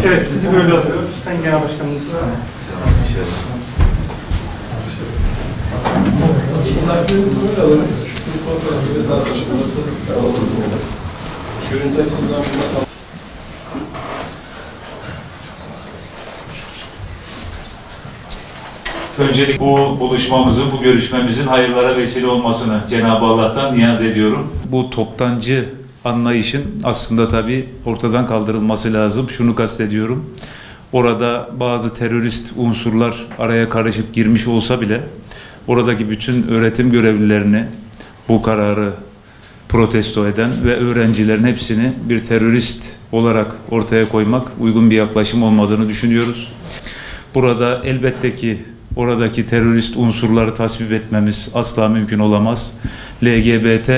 Evet, sizi böyle alıyoruz. Sen genel başkanımızsın. Misafirinizi böyle alalım. Fotoğrafı zaten burası görüntü açısından Öncelikle bu buluşmamızın, bu görüşmemizin hayırlara vesile olmasını Cenab-ı Allah'tan niyaz ediyorum. Bu toptancı anlayışın aslında tabii ortadan kaldırılması lazım. Şunu kastediyorum. Orada bazı terörist unsurlar araya karışıp girmiş olsa bile oradaki bütün öğretim görevlilerini bu kararı protesto eden ve öğrencilerin hepsini bir terörist olarak ortaya koymak uygun bir yaklaşım olmadığını düşünüyoruz. Burada elbette ki oradaki terörist unsurları tasvip etmemiz asla mümkün olamaz. LGBT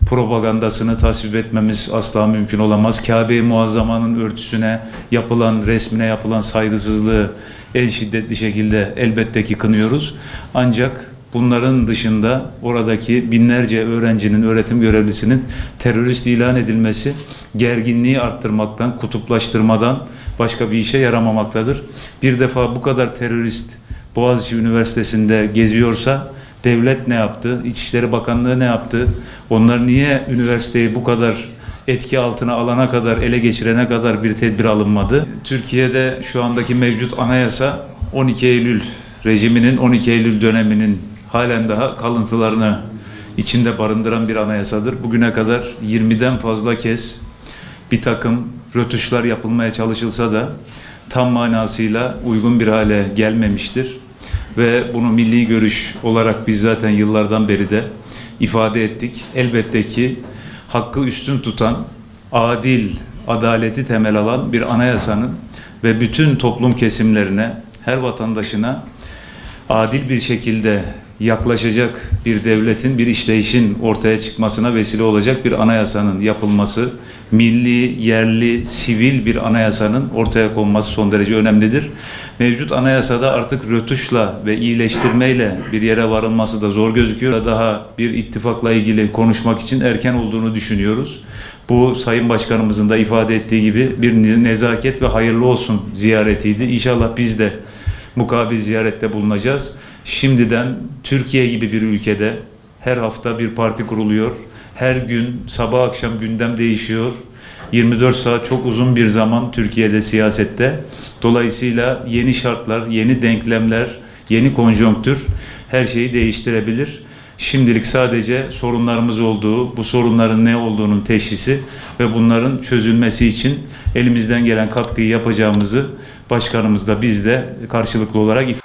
propagandasını tasvip etmemiz asla mümkün olamaz. Kabe-i Muazzama'nın örtüsüne yapılan, resmine yapılan saygısızlığı en şiddetli şekilde elbette ki kınıyoruz. Ancak bunların dışında oradaki binlerce öğrencinin, öğretim görevlisinin terörist ilan edilmesi gerginliği arttırmaktan, kutuplaştırmadan başka bir işe yaramamaktadır. Bir defa bu kadar terörist Boğaziçi Üniversitesi'nde geziyorsa devlet ne yaptı? İçişleri Bakanlığı ne yaptı? Onlar niye üniversiteyi bu kadar etki altına alana kadar, ele geçirene kadar bir tedbir alınmadı? Türkiye'de şu andaki mevcut anayasa 12 Eylül rejiminin, 12 Eylül döneminin halen daha kalıntılarını içinde barındıran bir anayasadır. Bugüne kadar 20'den fazla kez bir takım rötuşlar yapılmaya çalışılsa da tam manasıyla uygun bir hale gelmemiştir. Ve bunu milli görüş olarak biz zaten yıllardan beri de ifade ettik. Elbette ki hakkı üstün tutan, adil, adaleti temel alan bir anayasanın ve bütün toplum kesimlerine, her vatandaşına adil bir şekilde yaklaşacak bir devletin, bir işleyişin ortaya çıkmasına vesile olacak bir anayasanın yapılması, milli, yerli, sivil bir anayasanın ortaya konması son derece önemlidir. Mevcut anayasada artık rötuşla ve iyileştirmeyle bir yere varılması da zor gözüküyor. Daha bir ittifakla ilgili konuşmak için erken olduğunu düşünüyoruz. Bu Sayın Başkanımızın da ifade ettiği gibi bir nezaket ve hayırlı olsun ziyaretiydi. İnşallah biz de mukabil ziyarette bulunacağız. Şimdiden Türkiye gibi bir ülkede her hafta bir parti kuruluyor. Her gün sabah akşam gündem değişiyor. 24 saat çok uzun bir zaman Türkiye'de siyasette. Dolayısıyla yeni şartlar, yeni denklemler, yeni konjonktür her şeyi değiştirebilir. Şimdilik sadece sorunlarımız olduğu, bu sorunların ne olduğunun teşhisi ve bunların çözülmesi için elimizden gelen katkıyı yapacağımızı başkanımız da biz de karşılıklı olarak